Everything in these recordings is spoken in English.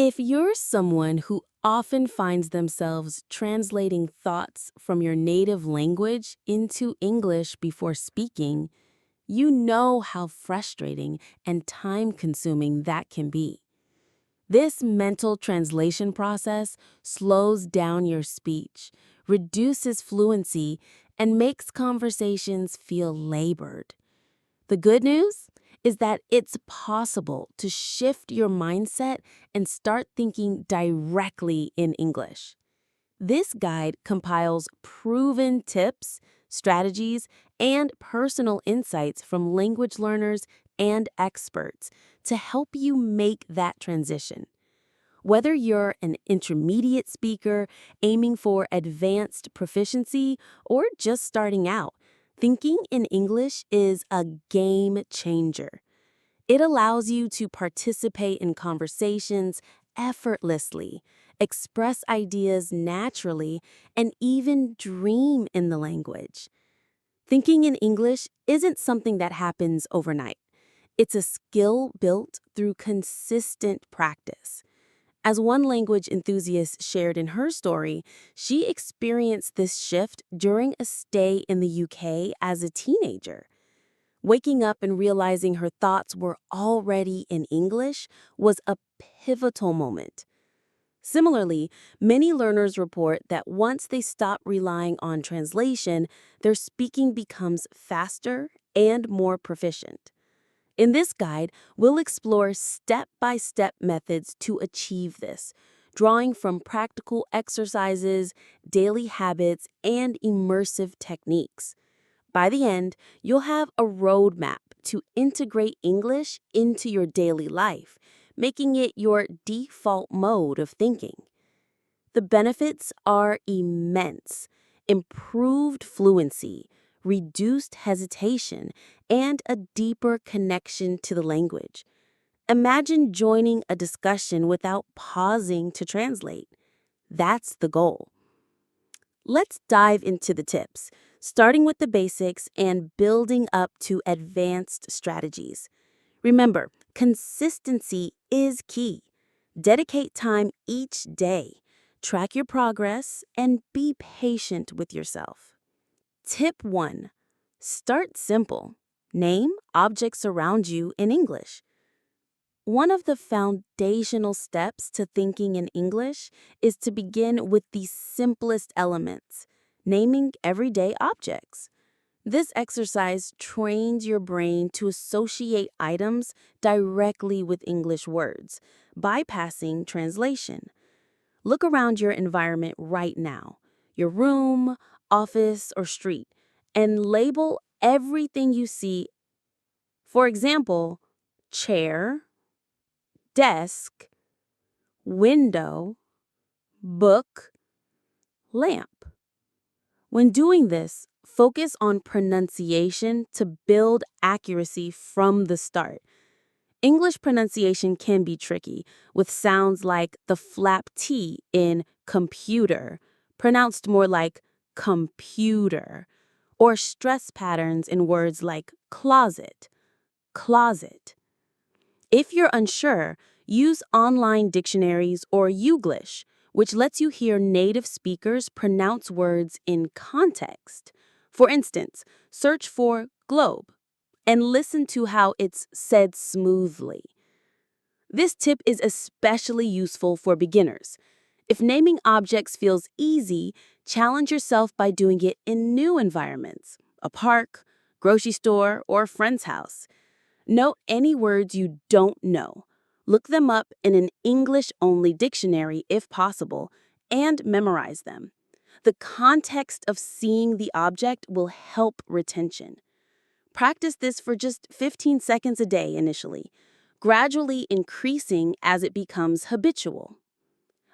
If you're someone who often finds themselves translating thoughts from your native language into English before speaking, you know how frustrating and time-consuming that can be. This mental translation process slows down your speech, reduces fluency, and makes conversations feel labored. The good news is that it's possible to shift your mindset and start thinking directly in English. This guide compiles proven tips, strategies, and personal insights from language learners and experts to help you make that transition. Whether you're an intermediate speaker aiming for advanced proficiency or just starting out, thinking in English is a game changer. It allows you to participate in conversations effortlessly, express ideas naturally, and even dream in the language. Thinking in English isn't something that happens overnight. It's a skill built through consistent practice. As one language enthusiast shared in her story, she experienced this shift during a stay in the UK as a teenager. Waking up and realizing her thoughts were already in English was a pivotal moment. Similarly, many learners report that once they stop relying on translation, their speaking becomes faster and more proficient. In this guide, we'll explore step-by-step methods to achieve this, drawing from practical exercises, daily habits, and immersive techniques. By the end, you'll have a roadmap to integrate English into your daily life, making it your default mode of thinking. The benefits are immense: improved fluency, reduced hesitation, and a deeper connection to the language. Imagine joining a discussion without pausing to translate. That's the goal. Let's dive into the tips, starting with the basics and building up to advanced strategies. Remember, consistency is key. Dedicate time each day. Track your progress and be patient with yourself. Tip 1. Start simple. Name objects around you in English. One of the foundational steps to thinking in English is to begin with the simplest elements, naming everyday objects. This exercise trains your brain to associate items directly with English words, bypassing translation. Look around your environment right now, your room, office, or street, and label everything you see. For example, chair, desk, window, book, lamp. When doing this, focus on pronunciation to build accuracy from the start. English pronunciation can be tricky, with sounds like the flap T in computer, pronounced more like computer, or stress patterns in words like closet, closet. If you're unsure, use online dictionaries or Youglish, which lets you hear native speakers pronounce words in context. For instance, search for globe and listen to how it's said smoothly. This tip is especially useful for beginners. If naming objects feels easy, challenge yourself by doing it in new environments, a park, grocery store, or a friend's house. Note any words you don't know. Look them up in an English-only dictionary if possible, and memorize them. The context of seeing the object will help retention. Practice this for just 15 seconds a day initially, gradually increasing as it becomes habitual.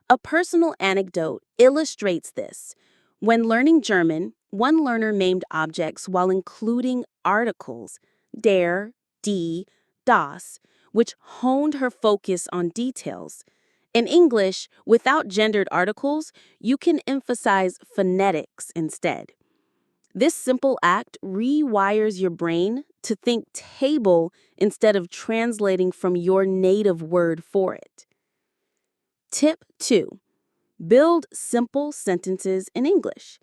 A personal anecdote illustrates this. When learning German, one learner named objects while including articles, der, die, das, which honed her focus on details. In English, without gendered articles, you can emphasize phonetics instead. This simple act rewires your brain to think table instead of translating from your native word for it. Tip 2. Build simple sentences in English.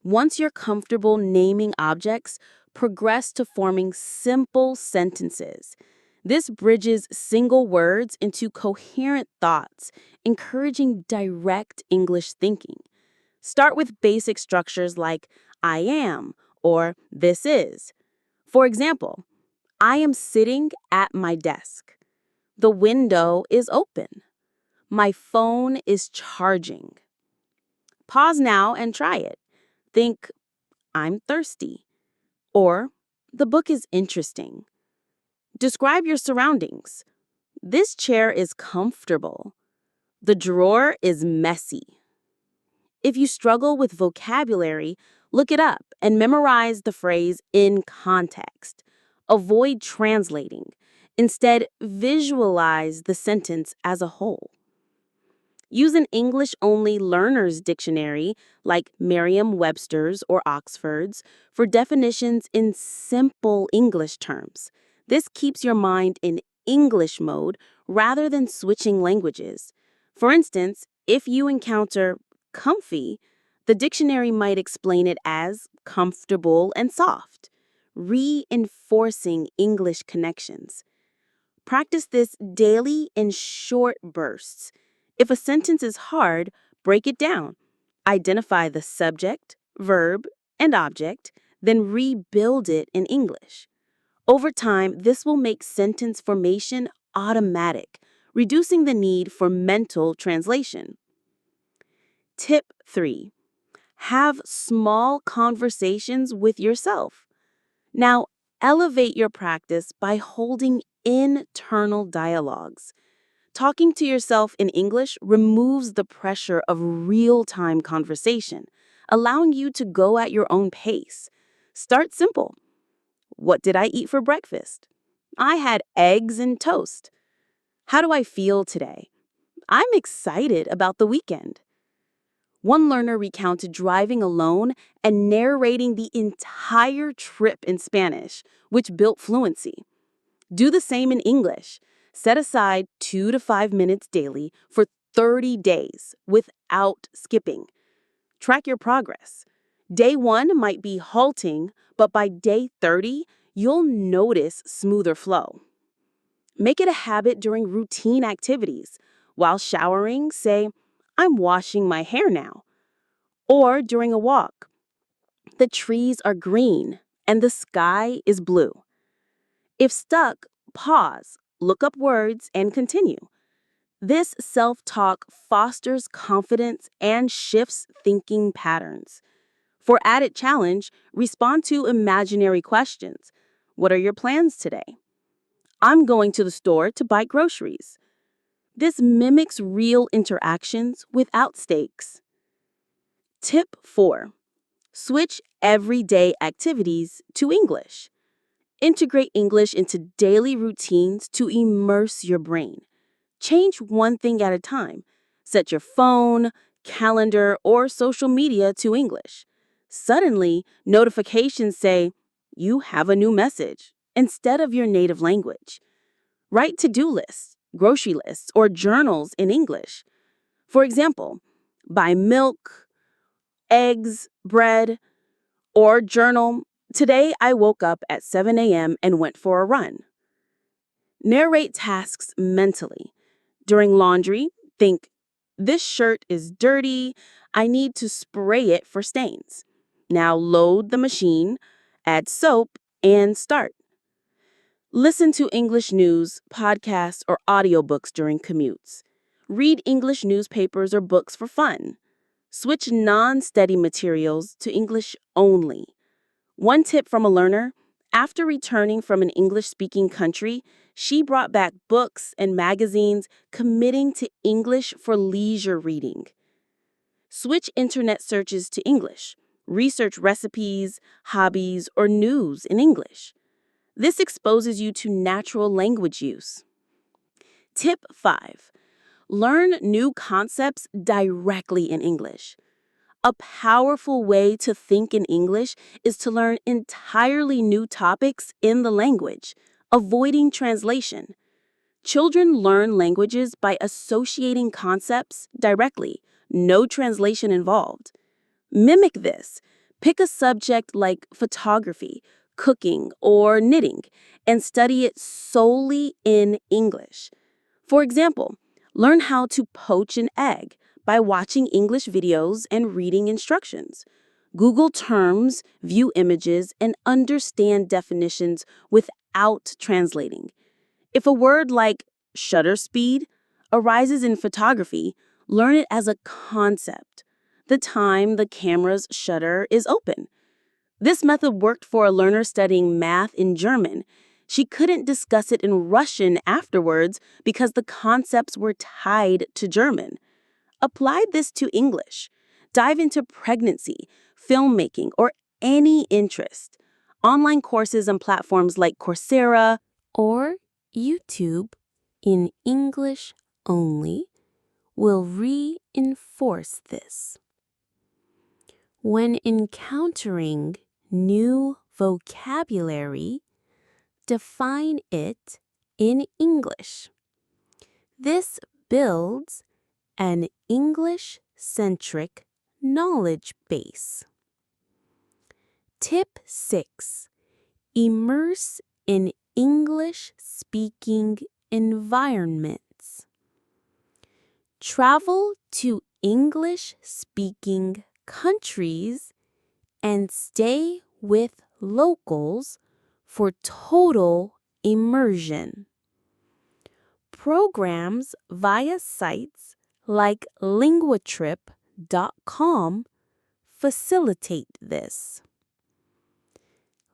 Once you're comfortable naming objects, progress to forming simple sentences. This bridges single words into coherent thoughts, encouraging direct English thinking. Start with basic structures like I am or this is. For example, I am sitting at my desk. The window is open. My phone is charging. Pause now and try it. Think, I'm thirsty. Or, the book is interesting. Describe your surroundings. This chair is comfortable. The drawer is messy. If you struggle with vocabulary, look it up and memorize the phrase in context. Avoid translating. Instead, visualize the sentence as a whole. Use an English-only learner's dictionary like Merriam-Webster's or Oxford's for definitions in simple English terms. This keeps your mind in English mode rather than switching languages. For instance, if you encounter comfy, the dictionary might explain it as comfortable and soft, reinforcing English connections. Practice this daily in short bursts. If a sentence is hard, break it down. Identify the subject, verb, and object, then rebuild it in English. Over time, this will make sentence formation automatic, reducing the need for mental translation. Tip 3. Have small conversations with yourself. Now, elevate your practice by holding internal dialogues. Talking to yourself in English removes the pressure of real-time conversation, allowing you to go at your own pace. Start simple. What did I eat for breakfast? I had eggs and toast. How do I feel today? I'm excited about the weekend. One learner recounted driving alone and narrating the entire trip in Spanish, which built fluency. Do the same in English. Set aside 2 to 5 minutes daily for 30 days without skipping. Track your progress. Day 1 might be halting, but by day 30, you'll notice smoother flow. Make it a habit during routine activities. While showering, say, I'm washing my hair now. Or during a walk, the trees are green and the sky is blue. If stuck, pause, look up words, and continue. This self-talk fosters confidence and shifts thinking patterns. For added challenge, respond to imaginary questions. What are your plans today? I'm going to the store to buy groceries. This mimics real interactions without stakes. Tip 4. Switch everyday activities to English. Integrate English into daily routines to immerse your brain. Change one thing at a time. Set your phone, calendar, or social media to English. Suddenly, notifications say, you have a new message, instead of your native language. Write to-do lists, grocery lists, or journals in English. For example, buy milk, eggs, bread, or journal, today I woke up at 7 a.m. and went for a run. Narrate tasks mentally. During laundry, think, this shirt is dirty, I need to spray it for stains. Now load the machine, add soap, and start. Listen to English news, podcasts, or audiobooks during commutes. Read English newspapers or books for fun. Switch non-study materials to English only. One tip from a learner: after returning from an English-speaking country, she brought back books and magazines, committing to English for leisure reading. Switch internet searches to English. Research recipes, hobbies, or news in English. This exposes you to natural language use. Tip 5. Learn new concepts directly in English. A powerful way to think in English is to learn entirely new topics in the language, avoiding translation. Children learn languages by associating concepts directly, no translation involved. Mimic this. Pick a subject like photography, cooking, or knitting, and study it solely in English. For example, learn how to poach an egg by watching English videos and reading instructions. Google terms, view images, and understand definitions without translating. If a word like shutter speed arises in photography, learn it as a concept, the time the camera's shutter is open. This method worked for a learner studying math in German. She couldn't discuss it in Russian afterwards because the concepts were tied to German. Apply this to English. Dive into pregnancy, filmmaking, or any interest. Online courses on platforms like Coursera or YouTube in English only will reinforce this. When encountering new vocabulary, define it in English. This builds an English-centric knowledge base. Tip 6. Immerse in English-speaking environments. Travel to English-speaking countries and stay with locals for total immersion. Programs via sites like linguatrip.com facilitate this.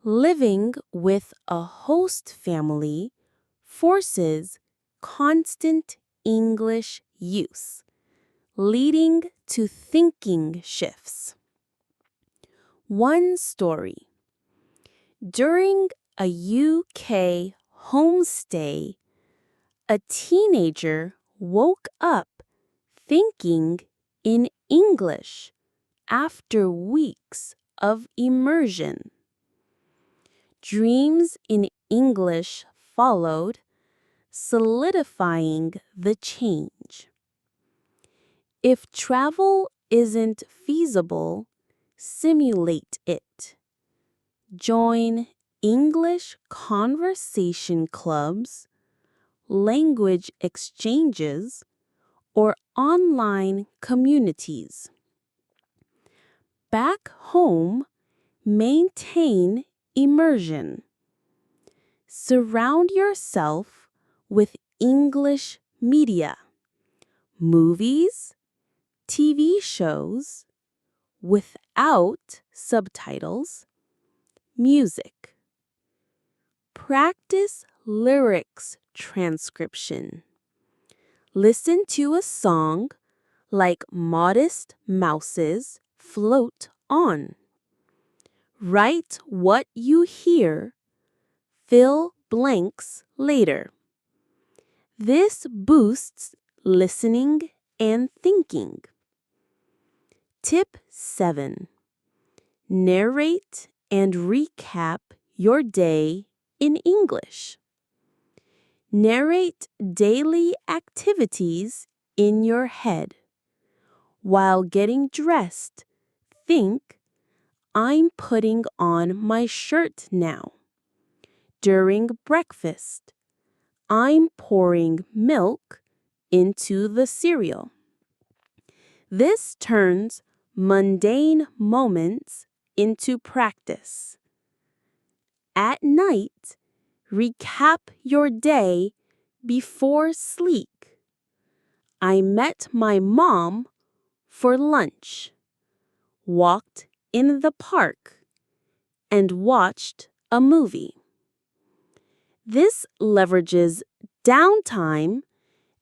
Living with a host family forces constant English use, leading to thinking shifts. One story. During a UK homestay, a teenager woke up thinking in English after weeks of immersion. Dreams in English followed, solidifying the change. If travel isn't feasible, simulate it. Join English conversation clubs, language exchanges, or online communities. Back home, maintain immersion. Surround yourself with English media, movies, TV shows, without subtitles, music. Practice lyrics transcription. Listen to a song like Modest Mouse's Float On. Write what you hear, fill blanks later. This boosts listening and thinking. Tip 7. Narrate and recap your day in English. Narrate daily activities in your head. While getting dressed, think, I'm putting on my shirt now. During breakfast, I'm pouring milk into the cereal. This turns mundane moments into practice. At night, recap your day before sleep. I met my mom for lunch, walked in the park, and watched a movie. This leverages downtime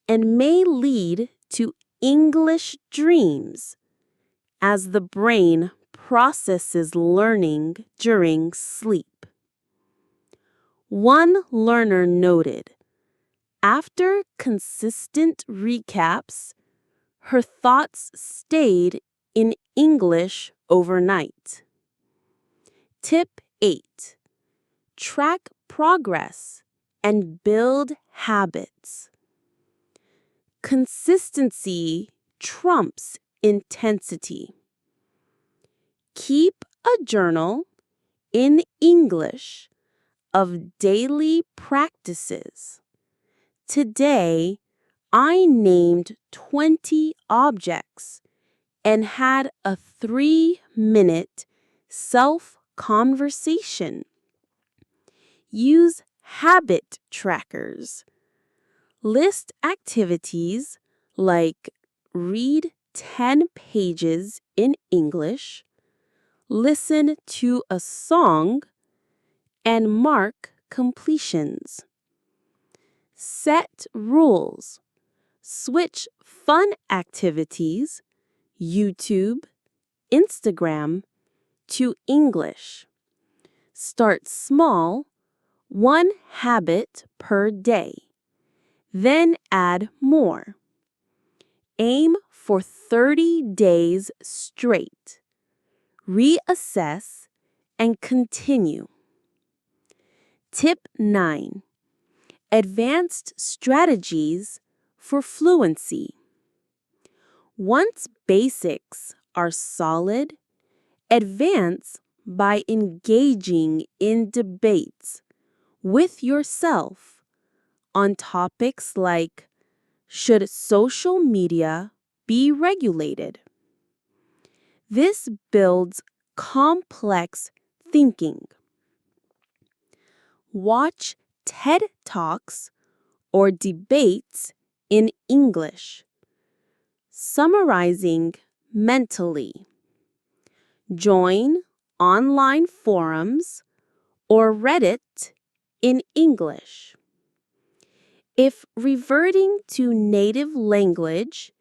and may lead to English dreams as the brain processes learning during sleep. One learner noted, after consistent recaps, her thoughts stayed in English overnight. Tip 8. Track progress and build habits. Consistency trumps intensity. Keep a journal in English of daily practices. Today, I named 20 objects and had a 3-minute self-conversation. Use habit trackers. List activities like read 10 pages in English, listen to a song, and mark completions. Set rules. Switch fun activities, YouTube, Instagram, to English. Start small, 1 habit per day. Then add more. Aim for 30 days straight. Reassess and continue. Tip 9. Advanced strategies for fluency. Once basics are solid, advance by engaging in debates with yourself on topics like, should social media be regulated? This builds complex thinking. Watch TED Talks or debates in English. Summarizing mentally. Join online forums or Reddit in English. If reverting to native language,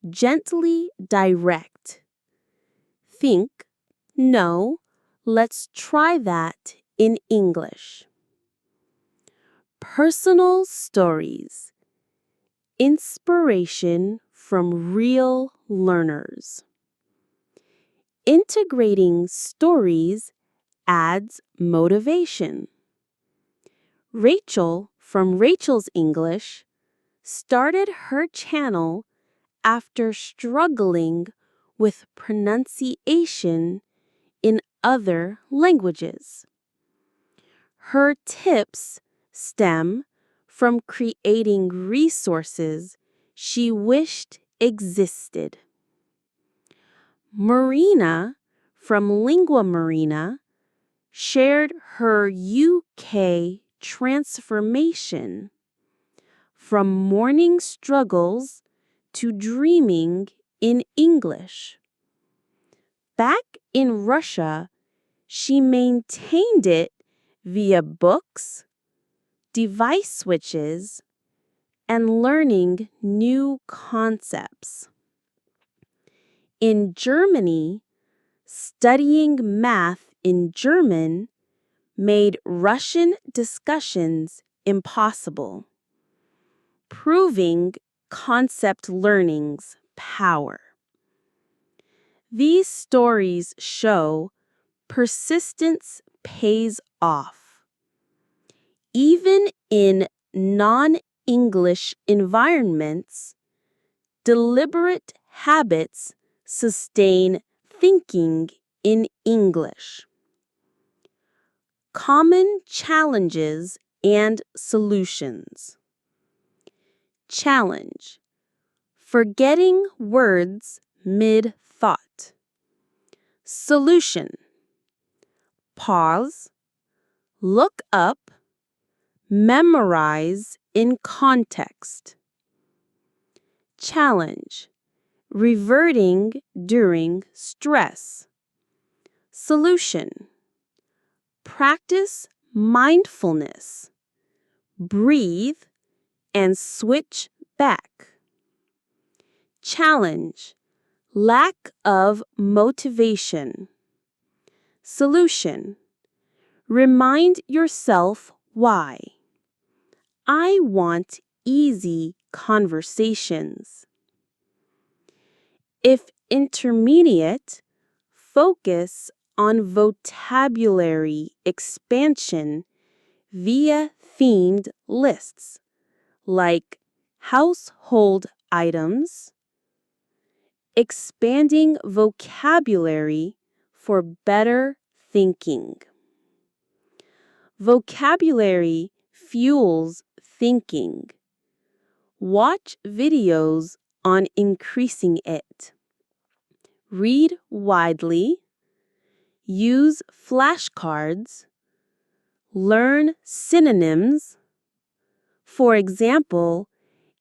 gently direct. Think, no, let's try that in English. Personal stories. Inspiration from real learners. Integrating stories adds motivation. Rachel from Rachel's English started her channel after struggling with pronunciation in other languages. Her tips stem from creating resources she wished existed. Marina from Lingua Marina shared her UK transformation from morning struggles to dreaming in English. Back in Russia, she maintained it via books, device switches, and learning new concepts. In Germany, studying math in German made Russian discussions impossible, proving concept learning's power. These stories show persistence pays off. Even in non-English environments, deliberate habits sustain thinking in English. Common challenges and solutions. Challenge: forgetting words mid-thought. Solution: pause, look up, memorize in context. Challenge: reverting during stress. Solution: practice mindfulness. Breathe and switch back. Challenge: lack of motivation. Solution: remind yourself why. I want easy conversations. If intermediate, focus on vocabulary expansion via themed lists, like household items, expanding vocabulary for better thinking. Vocabulary fuels thinking. Watch videos on increasing it. Read widely. Use flashcards. Learn synonyms. For example,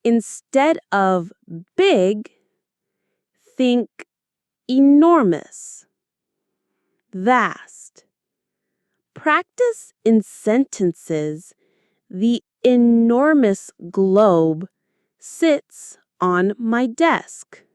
instead of big, think enormous, vast. Practice in sentences. The enormous globe sits on my desk.